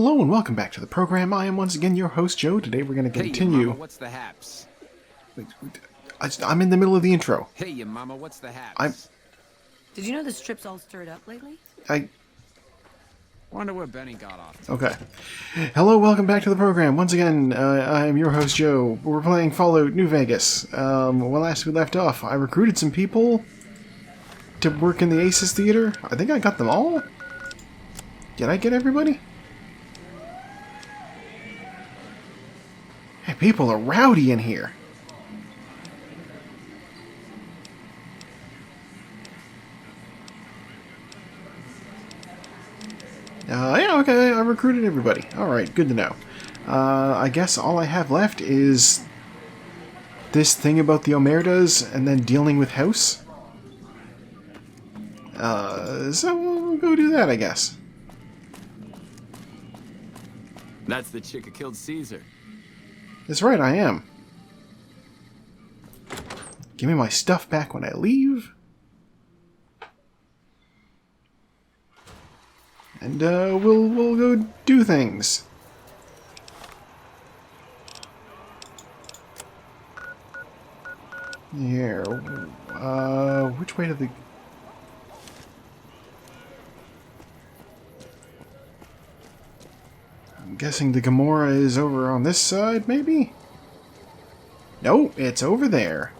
Hello and welcome back to the program. I am once again your host, Joe. Today we're going to continue... Hey, mama, what's the haps? I'm in the middle of the intro. Hey, your mama, what's the haps? Did you know the strip's all stirred up lately? Wonder where Benny got off to. Okay. Hello, welcome back to the program. Once again, I am your host, Joe. We're playing Fallout New Vegas. Well, last we left off, I recruited some people to work in the Aces Theater. I think I got them all. Did I get everybody? Hey, people are rowdy in here. Yeah, okay, I recruited everybody. Alright, good to know. I guess all I have left is this thing about the Omertas and then dealing with House. So we'll go do that, I guess. That's the chick who killed Caesar. That's right, I am. Give me my stuff back when I leave. And we'll go do things. Here, which way to the... I'm guessing the Gomorrah is over on this side, maybe? No, it's over there.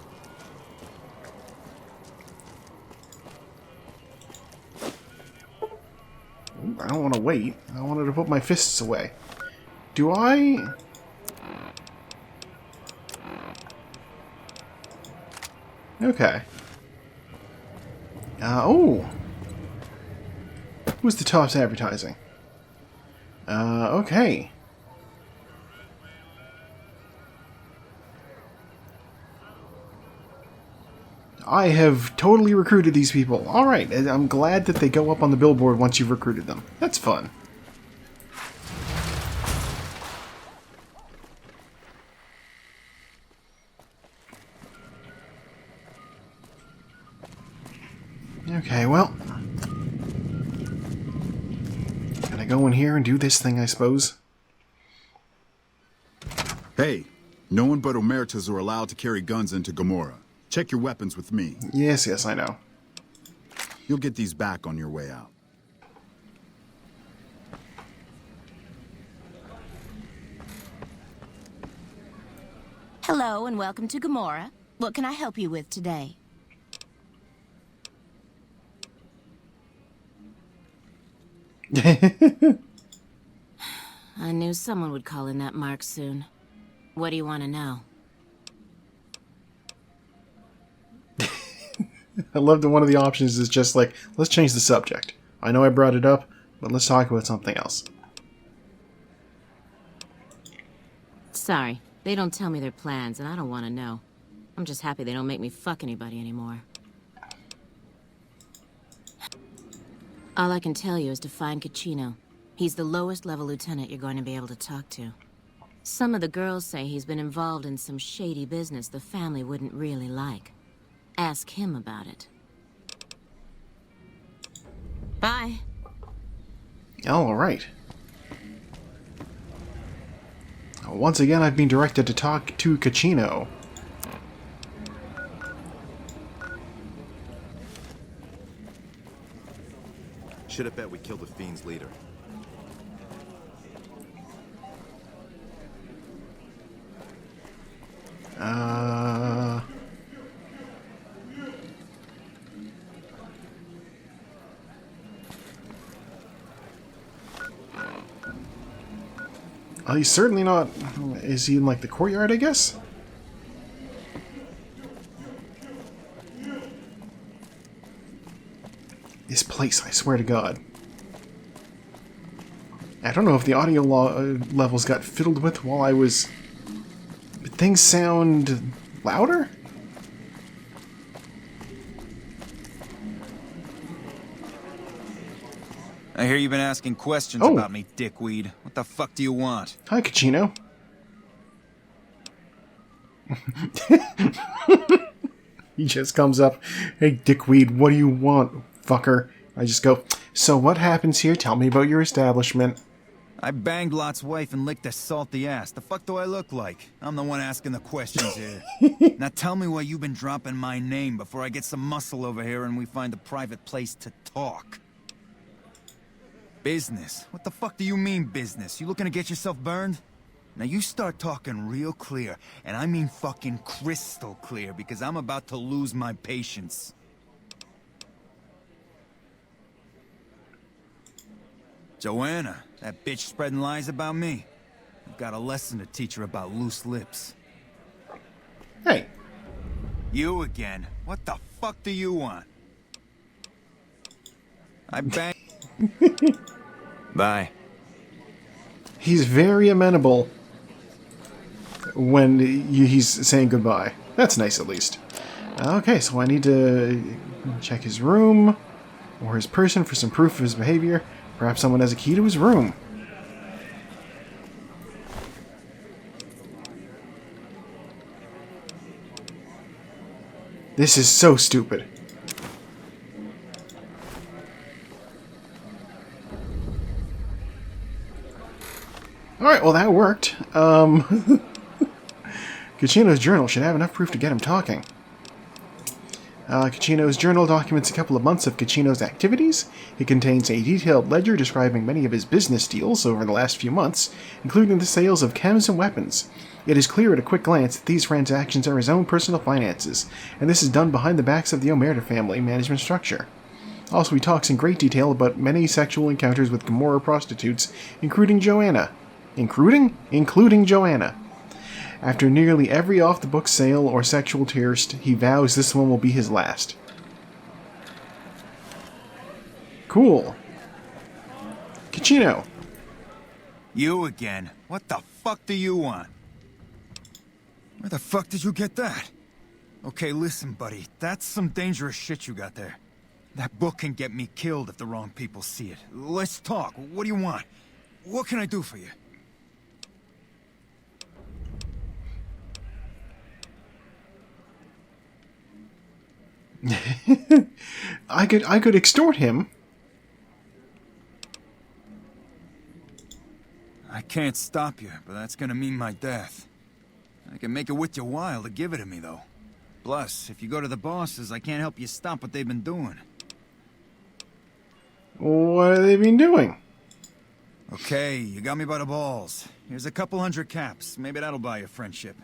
I don't want to wait. I wanted to put my fists away. Do I? Okay. Oh! Who's the Tops Advertising? Okay. I have totally recruited these people. Alright, I'm glad that they go up on the billboard once you've recruited them. That's fun. Okay, well... Can I go in here and do this thing, I suppose? Hey, no one but Omertas are allowed to carry guns into Gomorrah. Check your weapons with me. Yes, I know. You'll get these back on your way out. Hello and welcome to Gomorrah. What can I help you with today? I knew someone would call in that mark soon. What do you want to know? I love that one of the options is just like, let's change the subject. I know I brought it up, but let's talk about something else. Sorry, they don't tell me their plans, and I don't want to know. I'm just happy they don't make me fuck anybody anymore. All I can tell you is to find Caccino. He's the lowest level lieutenant you're going to be able to talk to. Some of the girls say he's been involved in some shady business the family wouldn't really like. Ask him about it. Bye. All right. Once again, I've been directed to talk to Caccino. Should have bet we killed the Fiend's leader. He's certainly not... Is he in, like, the courtyard, I guess? This place, I swear to God. I don't know if the audio levels got fiddled with while I was... But things sound... louder? I hear you've been asking questions about me, dickweed. What the fuck do you want? Hi, Caccino. He just comes up, hey, dickweed, what do you want, fucker? I just go, so what happens here? Tell me about your establishment. I banged Lot's wife and licked her salty ass. The fuck do I look like? I'm the one asking the questions here. Now tell me why you've been dropping my name before I get some muscle over here and we find a private place to talk. Business? What the fuck do you mean business? You looking to get yourself burned? Now you start talking real clear, and I mean fucking crystal clear, because I'm about to lose my patience. Joanna, that bitch spreading lies about me. I've got a lesson to teach her about loose lips. Hey. You again? What the fuck do you want? I bang. Bye. He's very amenable when he's saying goodbye. That's nice, at least. Okay, so I need to check his room or his person for some proof of his behavior. Perhaps someone has a key to his room. This is so stupid. Alright, well that worked. Kachino's journal should have enough proof to get him talking. Kachino's journal documents a couple of months of Kachino's activities. It contains a detailed ledger describing many of his business deals over the last few months, including the sales of chems and weapons. It is clear at a quick glance that these transactions are his own personal finances, and this is done behind the backs of the Omerta family management structure. Also, he talks in great detail about many sexual encounters with Gomorrah prostitutes, including Joanna. Including Joanna. After nearly every off-the-book sale or sexual tourist, he vows this one will be his last. Cool. Kachino. You again? What the fuck do you want? Where the fuck did you get that? Okay, listen, buddy. That's some dangerous shit you got there. That book can get me killed if the wrong people see it. Let's talk. What do you want? What can I do for you? I could extort him. I can't stop you, but that's gonna mean my death. I can make it worth your while to give it to me, though. Plus, if you go to the bosses, I can't help you stop what they've been doing. What have they been doing? Okay, you got me by the balls. Here's a couple hundred caps. Maybe that'll buy you friendship.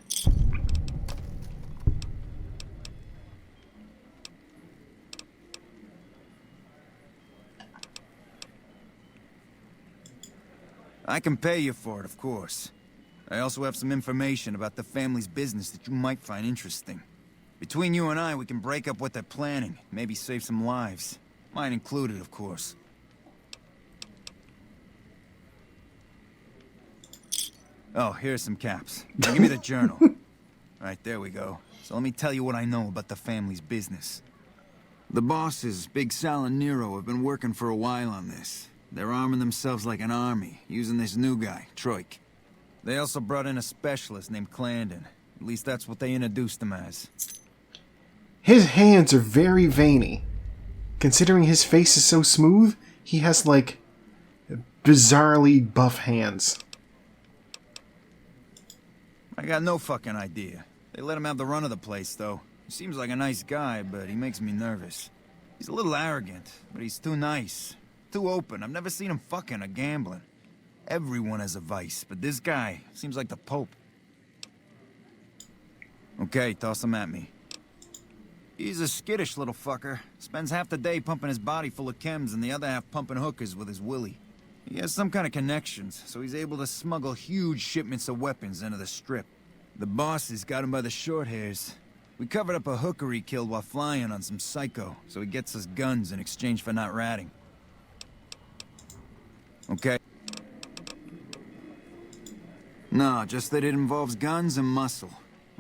I can pay you for it, of course. I also have some information about the family's business that you might find interesting. Between you and I, we can break up what they're planning, maybe save some lives. Mine included, of course. Oh, here's some caps. Now give me the journal. Right, there we go. So let me tell you what I know about the family's business. The bosses, Big Sal and Nero, have been working for a while on this. They're arming themselves like an army, using this new guy, Troik. They also brought in a specialist named Clandon. At least that's what they introduced him as. His hands are very veiny. Considering his face is so smooth, he has, like, bizarrely buff hands. I got no fucking idea. They let him have the run of the place, though. He seems like a nice guy, but he makes me nervous. He's a little arrogant, but he's too nice. Too open. I've never seen him fucking or gambling. Everyone has a vice, but this guy seems like the Pope. Okay, toss him at me. He's a skittish little fucker. Spends half the day pumping his body full of chems and the other half pumping hookers with his willy. He has some kind of connections, so he's able to smuggle huge shipments of weapons into the Strip. The bosses got him by the short hairs. We covered up a hooker he killed while flying on some psycho, so he gets us guns in exchange for not ratting. Okay? No, just that it involves guns and muscle.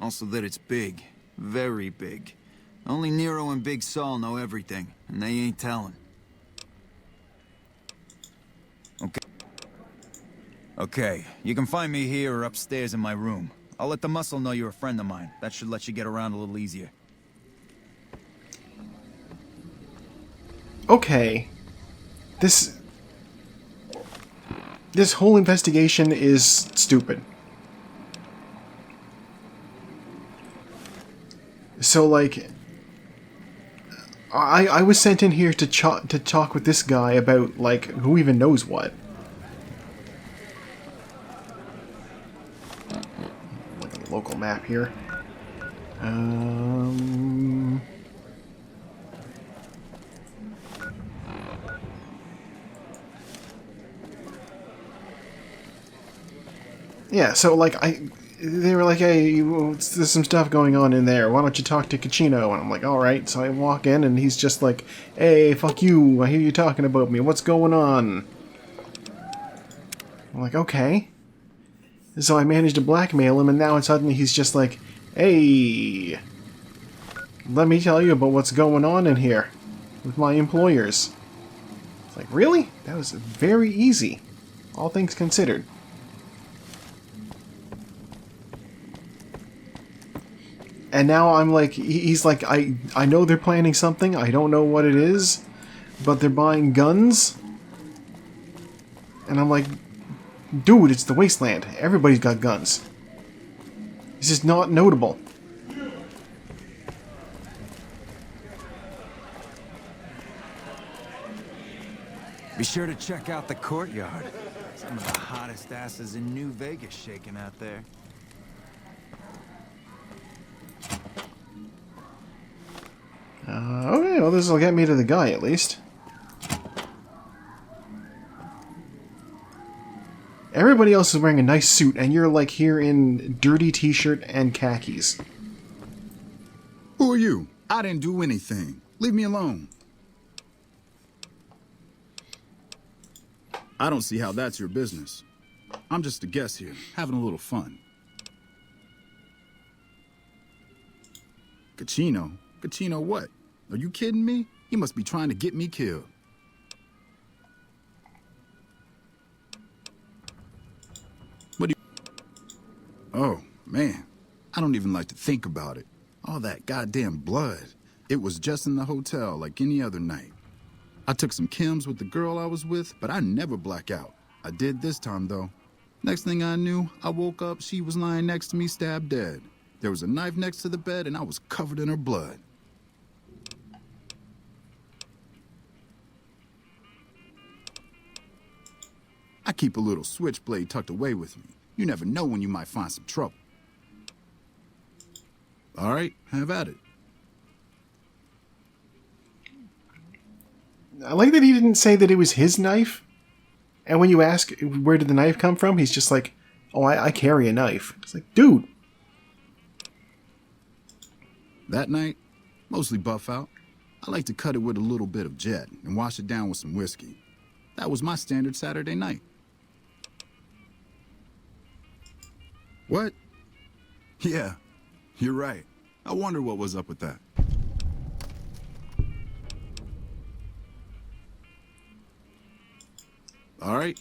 Also that it's big. Very big. Only Nero and Big Saul know everything, and they ain't telling. Okay, you can find me here or upstairs in my room. I'll let the muscle know you're a friend of mine. That should let you get around a little easier. Okay. This... This whole investigation is stupid. So, like, I was sent in here to talk with this guy about, like, who even knows what. Look at the local map here. Yeah, so, like, they were like, hey, there's some stuff going on in there. Why don't you talk to Kachino? And I'm like, alright. So I walk in, and he's just like, hey, fuck you. I hear you talking about me. What's going on? I'm like, okay. So I managed to blackmail him, and now suddenly he's just like, hey, let me tell you about what's going on in here with my employers. It's like, really? That was very easy, all things considered. And now I'm like, he's like, I know they're planning something, I don't know what it is, but they're buying guns. And I'm like, dude, it's the wasteland. Everybody's got guns. It's just not notable. Be sure to check out the courtyard. Some of the hottest asses in New Vegas shaking out there. Okay, well, this will get me to the guy, at least. Everybody else is wearing a nice suit, and you're, like, here in dirty t-shirt and khakis. Who are you? I didn't do anything. Leave me alone. I don't see how that's your business. I'm just a guest here, having a little fun. Kachino? Kachino what? Are you kidding me? He must be trying to get me killed. What do you... Oh, man. I don't even like to think about it. All that goddamn blood. It was just in the hotel like any other night. I took some chems with the girl I was with, but I never black out. I did this time, though. Next thing I knew, I woke up, she was lying next to me, stabbed dead. There was a knife next to the bed, and I was covered in her blood. I keep a little switchblade tucked away with me. You never know when you might find some trouble. All right, have at it. I like that he didn't say that it was his knife. And when you ask where did the knife come from, he's just like, oh, I carry a knife. It's like, dude. That night, mostly buff out. I like to cut it with a little bit of jet and wash it down with some whiskey. That was my standard Saturday night. What? Yeah, you're right. I wonder what was up with that. All right.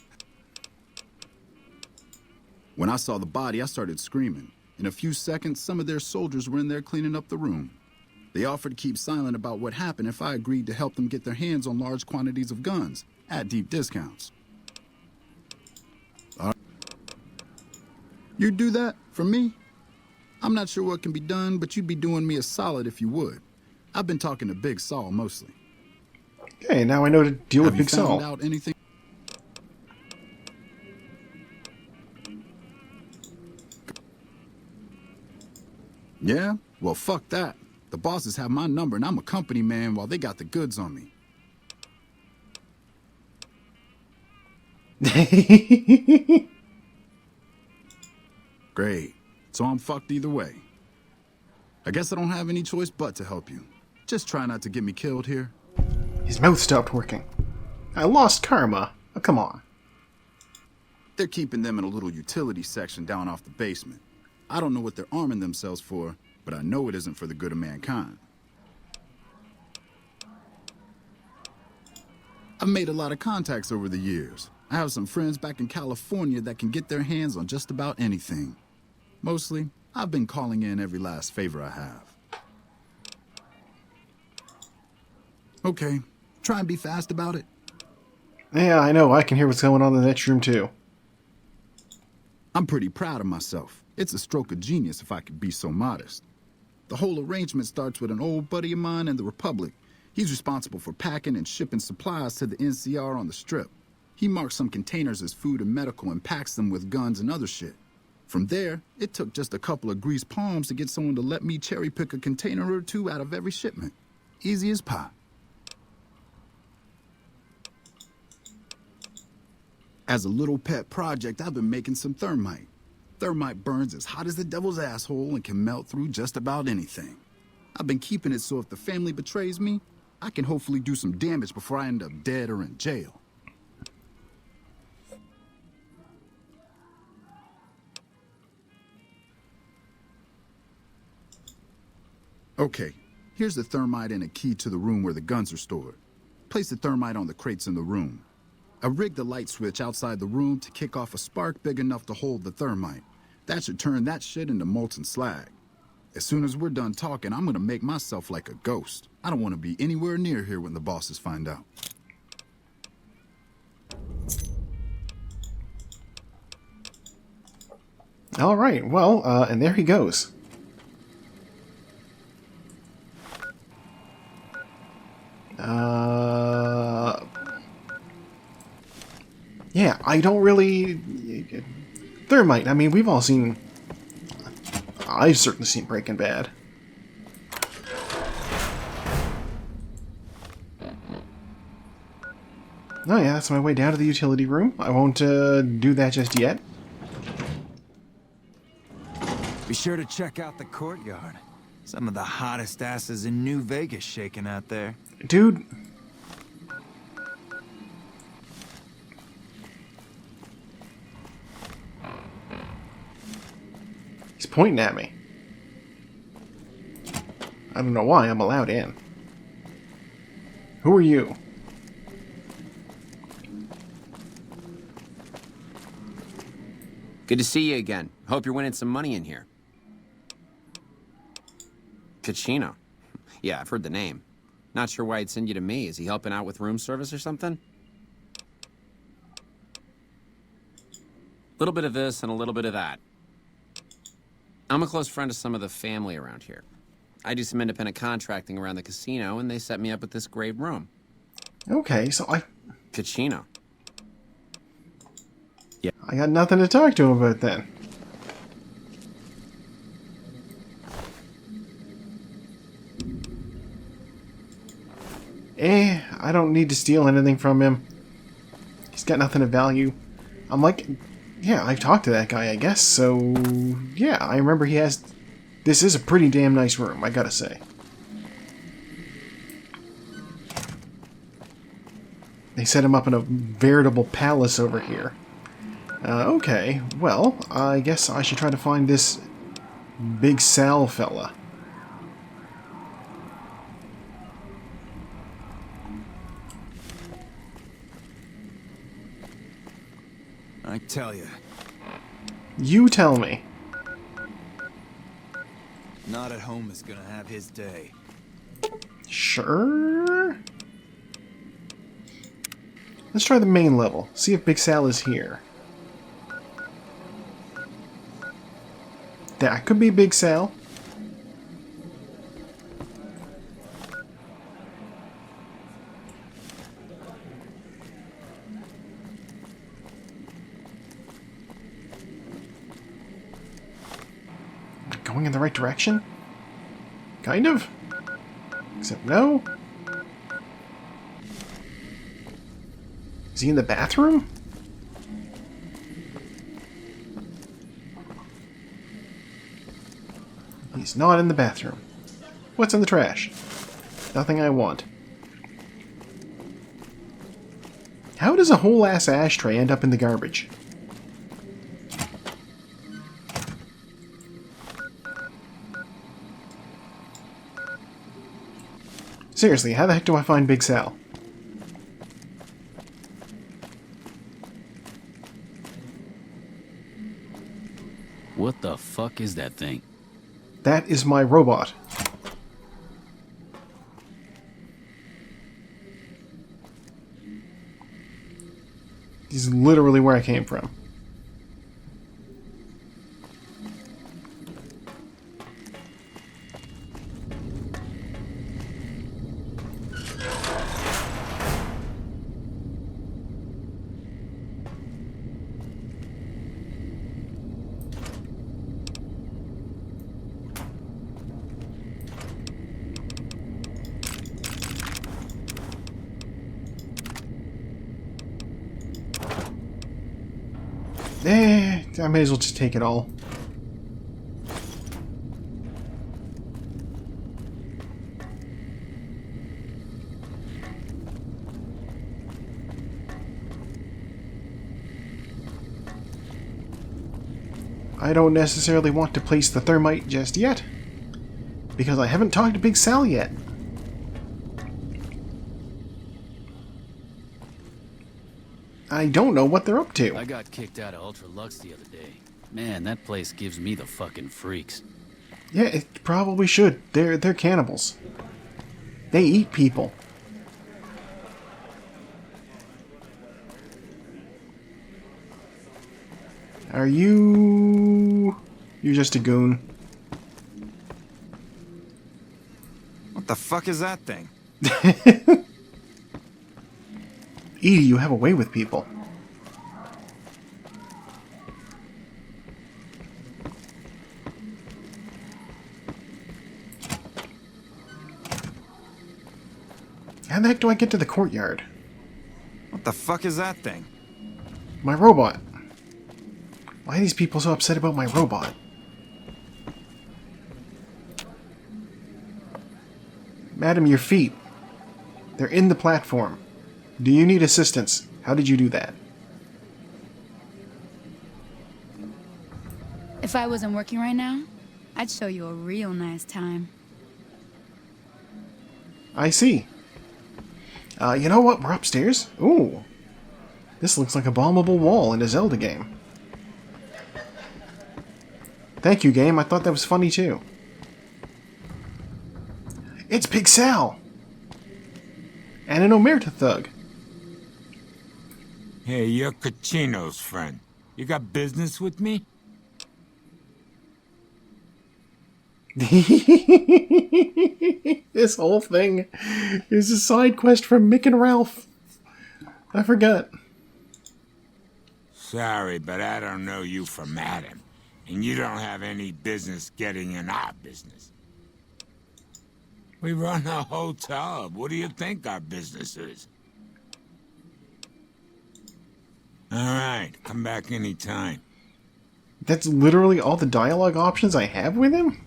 When I saw the body, I started screaming. In a few seconds, some of their soldiers were in there cleaning up the room. They offered to keep silent about what happened if I agreed to help them get their hands on large quantities of guns at deep discounts. All right. You'd do that for me? I'm not sure what can be done, but you'd be doing me a solid if you would. I've been talking to Big Saul mostly. Okay, now I know to deal with Big Saul. Have you found out anything? Yeah? Well, fuck that. The bosses have my number and I'm a company man while they got the goods on me. Great. So I'm fucked either way. I guess I don't have any choice but to help you. Just try not to get me killed here. His mouth stopped working. I lost karma. Oh, come on. They're keeping them in a little utility section down off the basement. I don't know what they're arming themselves for, but I know it isn't for the good of mankind. I've made a lot of contacts over the years. I have some friends back in California that can get their hands on just about anything. Mostly, I've been calling in every last favor I have. Okay, try and be fast about it. Yeah, I know. I can hear what's going on in the next room, too. I'm pretty proud of myself. It's a stroke of genius if I could be so modest. The whole arrangement starts with an old buddy of mine in the Republic. He's responsible for packing and shipping supplies to the NCR on the Strip. He marks some containers as food and medical and packs them with guns and other shit. From there, it took just a couple of greased palms to get someone to let me cherry pick a container or two out of every shipment. Easy as pie. As a little pet project, I've been making some thermite. Thermite burns as hot as the devil's asshole and can melt through just about anything. I've been keeping it so if the family betrays me, I can hopefully do some damage before I end up dead or in jail. Okay, here's the thermite and a key to the room where the guns are stored. Place the thermite on the crates in the room. I rigged the light switch outside the room to kick off a spark big enough to hold the thermite. That should turn that shit into molten slag. As soon as we're done talking, I'm gonna make myself like a ghost. I don't want to be anywhere near here when the bosses find out. All right, well, and there he goes. Yeah, I don't really... Thermite, I mean, we've all seen... I've certainly seen Breaking Bad. Oh yeah, that's my way down to the utility room. I won't do that just yet. Be sure to check out the courtyard. Some of the hottest asses in New Vegas shaking out there. Dude... He's pointing at me. I don't know why I'm allowed in. Who are you? Good to see you again. Hope you're winning some money in here. Kachino. Yeah, I've heard the name. Not sure why he'd send you to me. Is he helping out with room service or something? A little bit of this and a little bit of that. I'm a close friend of some of the family around here. I do some independent contracting around the casino, and they set me up with this great room. Okay, so Kachino. I got nothing to talk to him about then. I don't need to steal anything from him. He's got nothing of value. I'm like, yeah, I've talked to that guy, I guess, so... Yeah, I remember he has... This is a pretty damn nice room, I gotta say. They set him up in a veritable palace over here. Okay, well, I guess I should try to find this Big Sal fella. I tell you. You tell me. Not at home is gonna have his day. Sure. Let's try the main level. See if Big Sal is here. That could be Big Sal. Going in the right direction? Kind of. Except no. Is he in the bathroom? He's not in the bathroom. What's in the trash? Nothing I want. How does a whole ass ashtray end up in the garbage? Seriously, how the heck do I find Big Sal? What the fuck is that thing? That is my robot. He's literally where I came from. I may as well just take it all. I don't necessarily want to place the thermite just yet, because I haven't talked to Big Sal yet. I don't know what they're up to. I got kicked out of Ultra Lux the other day. Man, that place gives me the fucking freaks. Yeah, it probably should. They're cannibals. They eat people. Are you... You're just a goon. What the fuck is that thing? Edie, you have a way with people. How the heck do I get to the courtyard? What the fuck is that thing? My robot. Why are these people so upset about my robot? Madam, your feet. They're in the platform. Do you need assistance? How did you do that? If I wasn't working right now, I'd show you a real nice time. I see. You know what? We're upstairs. Ooh. This looks like a bombable wall in a Zelda game. Thank you, game. I thought that was funny, too. It's Big Sal! And an Omerta thug. Hey, you're Cucino's friend. You got business with me? This whole thing is a side quest from Mick and Ralph. I forgot. Sorry, but I don't know you from Adam. And you don't have any business getting in our business. We run a hotel. What do you think our business is? All right, come back anytime. That's literally all the dialogue options I have with him?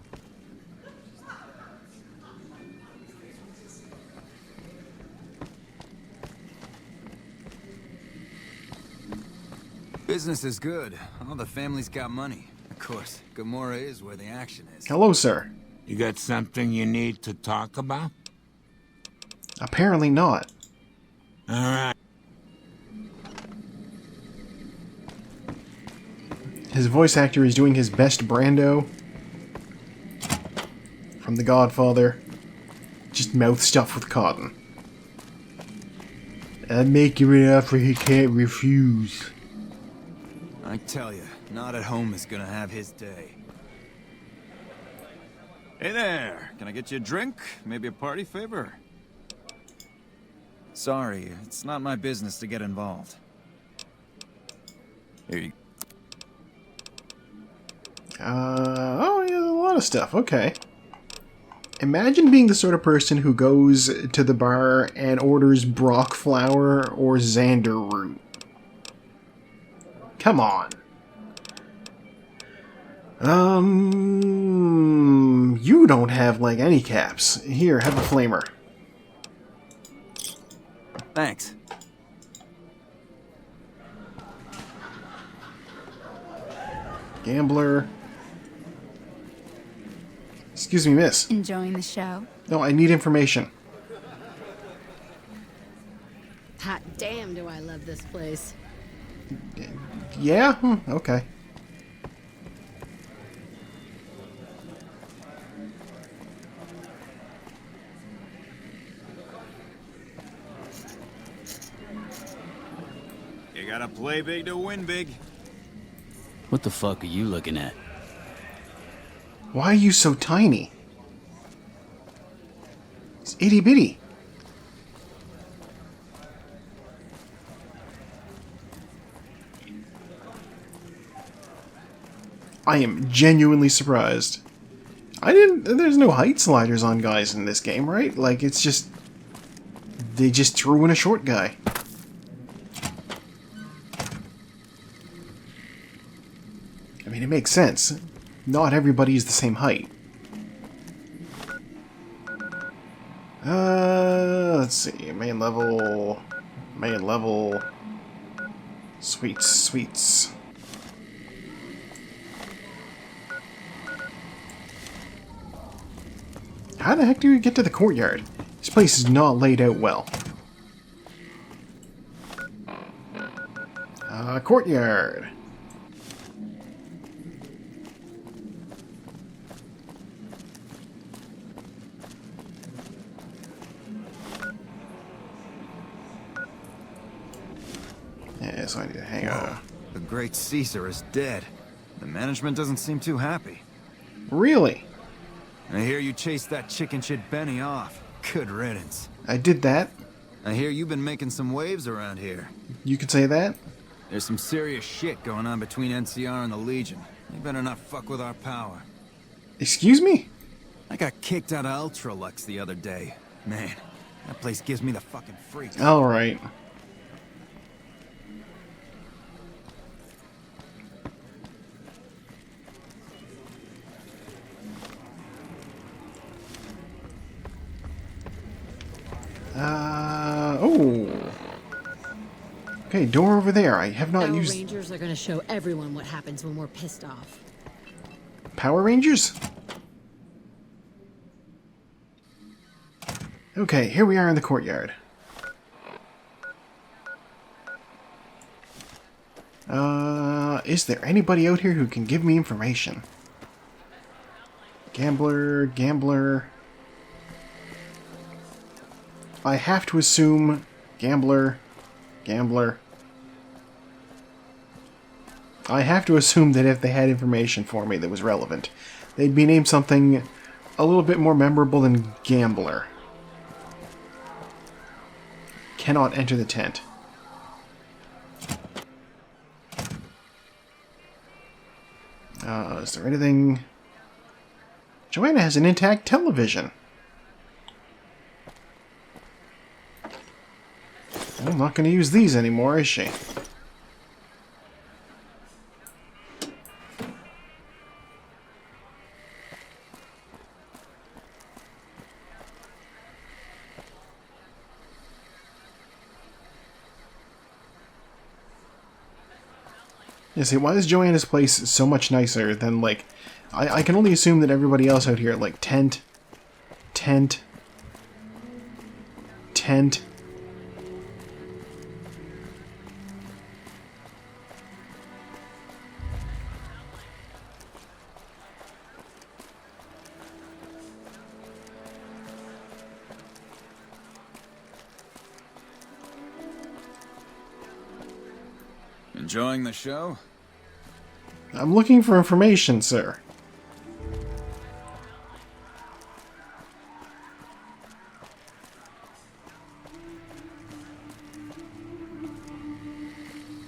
Business is good. Oh, the family's got money. Of course, Gamora is where the action is. Hello, sir. You got something you need to talk about? Apparently not. All right. His voice actor is doing his best Brando from The Godfather. Just mouth stuffed with cotton. I'd make you an offer he can't refuse. I tell you, not at home is gonna have his day. Hey there! Can I get you a drink? Maybe a party favor? Sorry, it's not my business to get involved. Here you... Oh, yeah, a lot of stuff. Okay. Imagine being the sort of person who goes to the bar and orders Brock flour or Xander root. Come on. You don't have, like, any caps. Here, have a flamer. Thanks. Gambler. Excuse me, miss. Enjoying the show? No, I need information. Hot damn, do I love this place. Yeah? Okay. You gotta play big to win big. What the fuck are you looking at? Why are you so tiny? It's itty bitty. I am genuinely surprised. There's no height sliders on guys in this game, right? Like, it's just... They just threw in a short guy. mean, it makes sense. Not everybody is the same height. Let's see. Main level. Main level. Sweets, sweets. How the heck do we get to the courtyard? This place is not laid out well. Courtyard. Yeah, so I need to hang on. The great Caesar is dead. The management doesn't seem too happy. Really? I hear you chased that chicken shit Benny off. Good riddance. I did that. I hear you've been making some waves around here. You could say that. There's some serious shit going on between NCR and the Legion. They better not fuck with our power. Excuse me? I got kicked out of Ultralux the other day. Man, that place gives me the fucking freaks. Alright. Oh. Okay, door over there. I have not Our used... Rangers are gonna show everyone what happens when we're pissed off. Power Rangers? Okay, here we are in the courtyard. Is there anybody out here who can give me information? Gambler, gambler... I have to assume gambler, gambler. I have to assume that if they had information for me that was relevant, they'd be named something a little bit more memorable than gambler. Cannot enter the tent. Is there anything... Joanna has an intact television. I'm not going to use these anymore, is she? Yeah, see, why is Joanna's place so much nicer than, like... I can only assume that everybody else out here, like, tent... Enjoying the show? I'm looking for information, sir.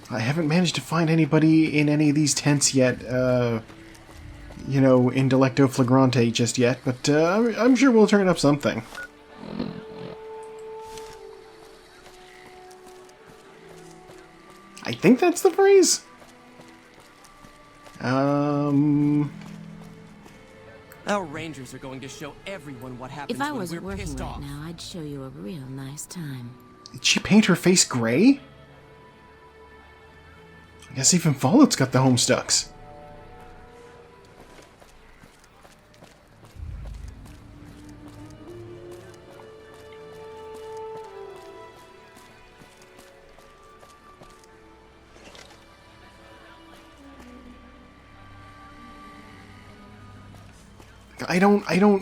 I haven't managed to find anybody in any of these tents yet, you know, in Delecto Flagrante just yet, but I'm sure we'll turn up something. I think that's the phrase. Our Rangers are going to show everyone what happens If I when wasn't we're working pissed right off. now, I'd show you a real nice time. Did she paint her face gray? I guess even Fallout's got the Homestucks.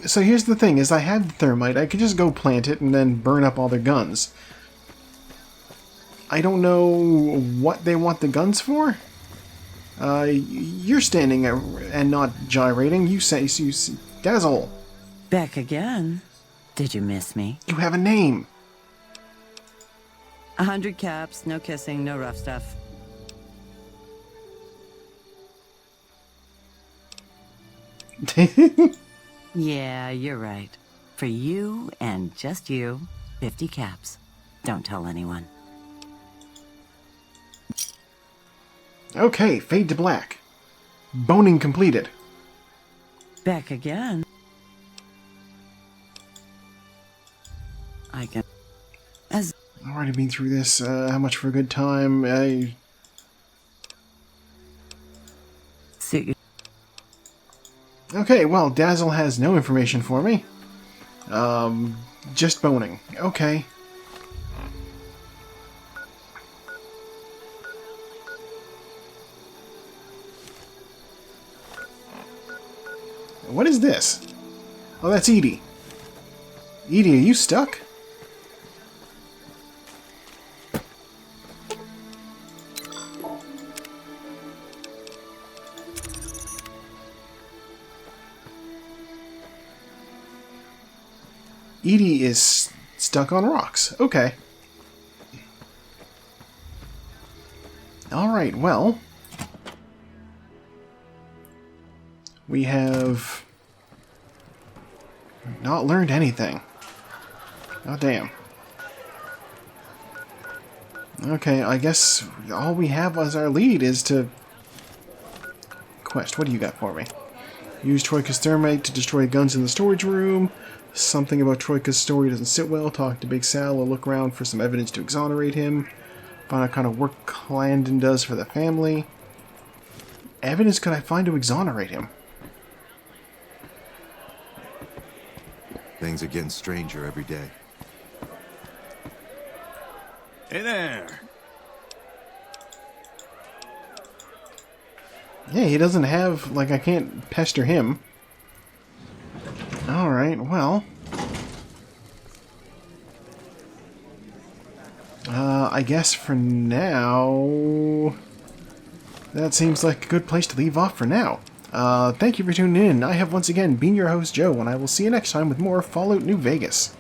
So here's the thing, is I had the thermite, I could just go plant it and then burn up all their guns. I don't know what they want the guns for. You're standing and not gyrating, you say, Dazzle. Back again? Did you miss me? You have a name. 100 caps, no kissing, no rough stuff. Yeah, you're right. For you and just you, 50 caps. Don't tell anyone. Okay, fade to black. Boning completed. Back again. I can... As... Already been through this. How much for a good time? See. Okay, well, Dazzle has no information for me. Just boning. Okay. What is this? Oh, that's Edie. Edie, are you stuck? Edie is stuck on rocks. Okay. Alright, well. We have not learned anything. Oh, damn. Okay, I guess all we have as our lead is to... Quest, what do you got for me? Use Troika's thermite to destroy guns in the storage room. Something about Troika's story doesn't sit well. Talk to Big Sal or look around for some evidence to exonerate him. Find out what kind of work Clandon does for the family. Evidence could I find to exonerate him? Things are getting stranger every day. Hey there. Yeah, he doesn't have... Like, I can't pester him. Alright, well... I guess for now... That seems like a good place to leave off for now. Thank you for tuning in. I have once again been your host, Joe, and I will see you next time with more Fallout New Vegas.